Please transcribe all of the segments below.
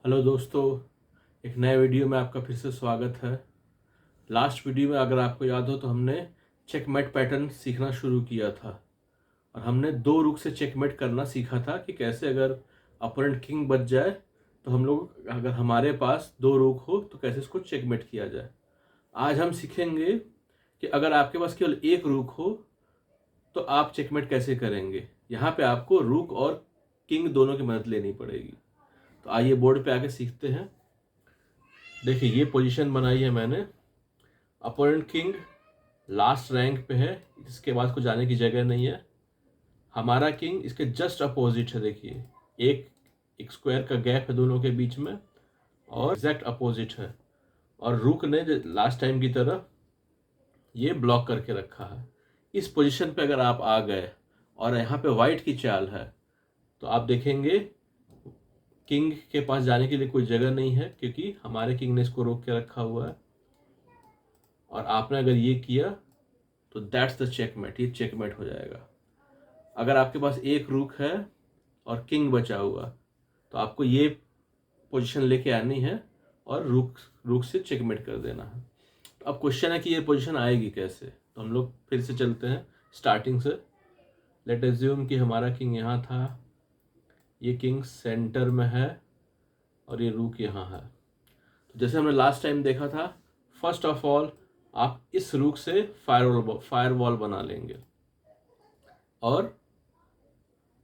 Hello दोस्तों, एक नए वीडियो में आपका फिर से स्वागत है। लास्ट वीडियो में अगर आपको याद हो तो हमने चेकमेट पैटर्न सीखना शुरू किया था और हमने दो रुख से चेकमेट करना सीखा था कि कैसे अगर अपोनेंट किंग बच जाए तो हम लोग, अगर हमारे पास दो रुख हो तो कैसे इसको चेकमेट किया जाए। आज हम सीखेंगे कि अगर आपके पास केवल एक रुख हो तो आप चेकमेट कैसे करेंगे। यहाँ पे आपको रुख और किंग दोनों की मदद लेनी पड़ेगी। तो आइए बोर्ड पे आके सीखते हैं। देखिए, ये पोजीशन बनाई है मैंने। अपोनेंट किंग लास्ट रैंक पे है, इसके बाद कुछ जाने की जगह नहीं है। हमारा किंग इसके जस्ट अपोजिट है। देखिए, एक एक स्क्वायर का गैप है दोनों के बीच में और एग्जैक्ट अपोजिट है। और रुक ने लास्ट टाइम की तरह ये ब्लॉक करके रखा है। इस पोजीशन पे अगर आप आ गए और यहाँ पे वाइट की चाल है तो आप देखेंगे किंग के पास जाने के लिए कोई जगह नहीं है, क्योंकि हमारे किंग ने इसको रोक के रखा हुआ है। और आपने अगर ये किया तो दैट्स द चेकमेट, ये चेकमेट हो जाएगा। अगर आपके पास एक रुक है और किंग बचा हुआ तो आपको ये पोजीशन लेके आनी है और रुक से चेकमेट कर देना है। तो अब क्वेश्चन है कि ये पोजीशन आएगी कैसे। तो हम लोग फिर से चलते हैं स्टार्टिंग से। लेट एज्यूम कि हमारा किंग यहाँ था, ये किंग सेंटर में है और ये रुक यहाँ है। तो जैसे हमने लास्ट टाइम देखा था, फर्स्ट ऑफ ऑल आप इस रुक से फायरवॉल बना लेंगे, और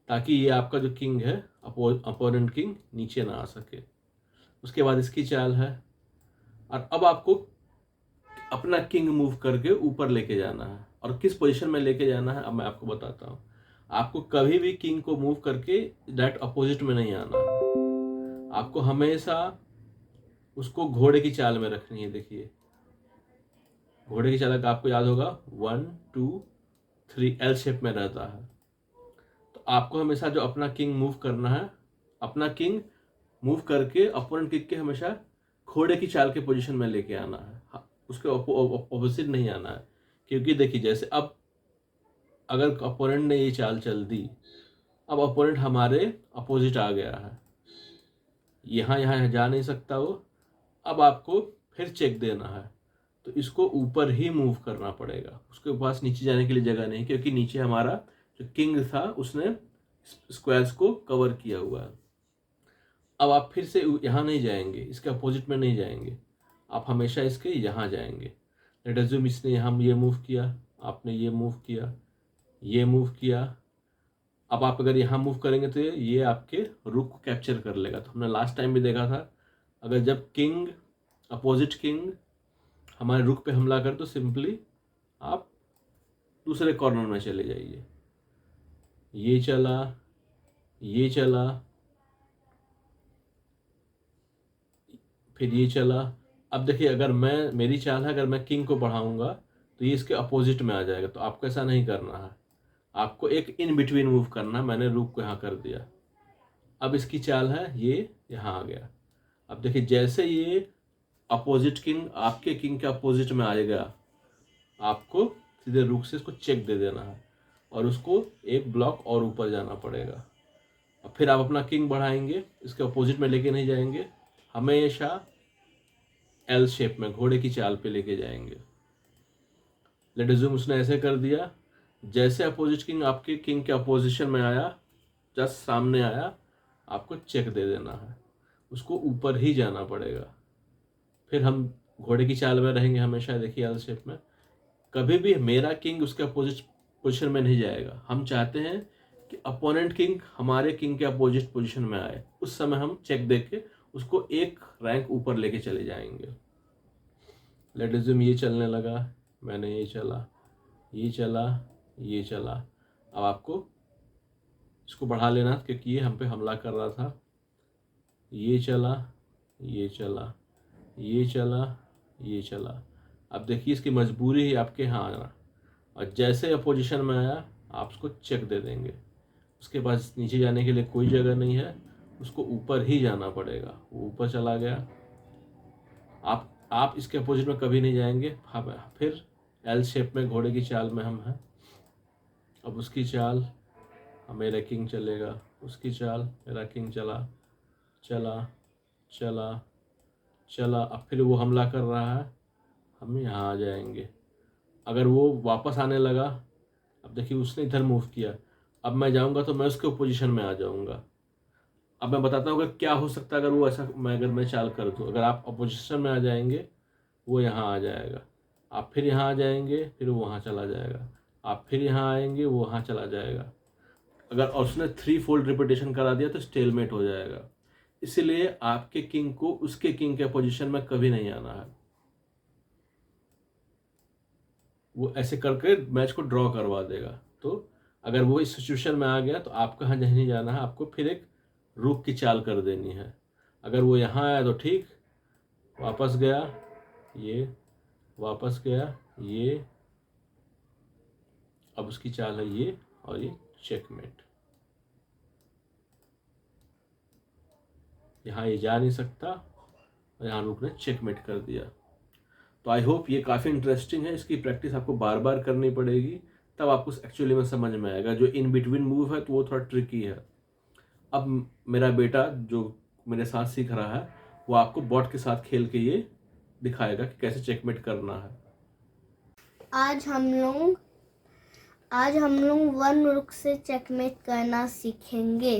ताकि ये आपका जो किंग है, अपोनेंट किंग, नीचे ना आ सके। उसके बाद इसकी चाल है, और अब आपको अपना किंग मूव करके ऊपर लेके जाना है। और किस पोजीशन में लेके जाना है अब मैं आपको बताता हूँ। आपको कभी भी किंग को मूव करके डायरेक्ट अपोजिट में नहीं आना है। आपको हमेशा उसको घोड़े की चाल में रखनी है। देखिए, घोड़े की चाल का आपको याद होगा 1 2 3 एल शेप में रहता है। तो आपको हमेशा जो अपना किंग मूव करना है, अपना किंग मूव करके अपोनेंट किंग के हमेशा घोड़े की चाल के पोजीशन में लेके आना है। उसके ऑपोजिट नहीं आना है। क्योंकि देखिए, जैसे अब अगर अपोनेंट ने ये चाल चल दी, अब अपोनेंट हमारे अपोजिट आ गया है, यहाँ यहाँ जा नहीं सकता वो। अब आपको फिर चेक देना है, तो इसको ऊपर ही मूव करना पड़ेगा। उसके पास नीचे जाने के लिए जगह नहीं, क्योंकि नीचे हमारा जो किंग था उसने स्क्वायर्स को कवर किया हुआ है। अब आप फिर से यहाँ नहीं जाएंगे, इसके अपोजिट में नहीं जाएंगे, आप हमेशा इसके यहाँ जाएंगे। लेट अज्यूम इसने यहाँ ये मूव किया, आपने ये मूव किया, ये मूव किया। अब आप अगर यहाँ मूव करेंगे तो ये आपके रुक को कैप्चर कर लेगा। तो हमने लास्ट टाइम भी देखा था, अगर जब किंग, अपोजिट किंग हमारे रुक पे हमला कर तो सिंपली आप दूसरे कॉर्नर में चले जाइए। ये चला, ये चला, फिर ये चला। अब देखिए, अगर मेरी चाल है, अगर मैं किंग को बढ़ाऊंगा तो ये इसके अपोजिट में आ जाएगा। तो आपको ऐसा नहीं करना है, आपको एक इन बिटवीन मूव करना है। मैंने रुक को यहाँ कर दिया, अब इसकी चाल है ये यहाँ आ गया। अब देखिए, जैसे ये अपोजिट किंग आपके किंग के अपोजिट में आएगा, आपको सीधे रुक से इसको चेक दे देना है और उसको एक ब्लॉक और ऊपर जाना पड़ेगा। अब फिर आप अपना किंग बढ़ाएंगे, इसके अपोजिट में लेके नहीं जाएंगे, हमेशा एल शेप में घोड़े की चाल पे लेके जाएंगे। लेट अज्यूम उसने ऐसे कर दिया, जैसे अपोजिट किंग आपके किंग के अपोजिशन में आया, जस्ट सामने आया, आपको चेक दे देना है, उसको ऊपर ही जाना पड़ेगा। फिर हम घोड़े की चाल में रहेंगे हमेशा। देखिए, एल शेप में कभी भी मेरा किंग उसके अपोजिट पोजीशन में नहीं जाएगा। हम चाहते हैं कि अपोनेंट किंग हमारे किंग के अपोजिट पोजीशन में आए, उस समय हम चेक दे के उसको एक रैंक ऊपर लेके चले जाएंगे। लेट अज्यूम ये चलने लगा, मैंने ये चला, ये चला, ये चला। अब आपको इसको बढ़ा लेना, क्योंकि ये हम पे हमला कर रहा था। ये चला, ये चला, ये चला, ये चला। अब देखिए, इसकी मजबूरी है आपके यहाँ आना, और जैसे अपोजिशन में आया आप उसको चेक दे देंगे। उसके पास नीचे जाने के लिए कोई जगह नहीं है, उसको ऊपर ही जाना पड़ेगा। वो ऊपर चला गया, आप इसके अपोजिट में कभी नहीं जाएंगे। फिर एल शेप में घोड़े की चाल में हम हैं। अब उसकी चाल, मेरा किंग चलेगा, उसकी चाल, मेरा किंग चला, चला, चला चला, अब फिर वो हमला कर रहा है, हम यहाँ आ जाएंगे। अगर वो वापस आने लगा, अब देखिए उसने इधर मूव किया, अब मैं जाऊंगा तो मैं उसके पोजीशन में आ जाऊंगा। अब मैं बताता हूँ कि क्या हो सकता है अगर वो ऐसा अगर मैं चाल कर दूँ। अगर आप अपोजिशन में आ जाएंगे, वो यहाँ आ जाएगा, आप फिर यहाँ आ जाएंगे, फिर वो वहाँ चला जाएगा, आप फिर यहाँ आएंगे, वो वहाँ चला जाएगा। अगर उसने 3 फोल्ड रिपीटेशन करा दिया तो स्टेलमेट हो जाएगा। इसीलिए आपके किंग को उसके किंग के पोजीशन में कभी नहीं आना है। वो ऐसे करके मैच को ड्रॉ करवा देगा। तो अगर वो इस सिचुएशन में आ गया तो आपको यहाँ नहीं जाना है, आपको फिर एक रुक की चाल कर देनी है। अगर वो यहाँ आया तो ठीक, वापस गया, ये वापस गया, ये, अब उसकी चाल है ये, और ये चेकमेट। यहाँ ये जा नहीं सकता, और यहाँ रुक ने चेकमेट कर दिया। तो आई होप ये काफ़ी इंटरेस्टिंग है। इसकी प्रैक्टिस आपको बार बार करनी पड़ेगी, तब आपको एक्चुअली में समझ में आएगा। जो इन बिटवीन मूव है तो वो थोड़ा ट्रिकी है। अब मेरा बेटा जो मेरे साथ सीख रहा है, वो आपको बॉट के साथ खेल के ये दिखाएगा कि कैसे चेकमेट करना है। आज हम लोग 1 रुक से चेकमेट करना सीखेंगे।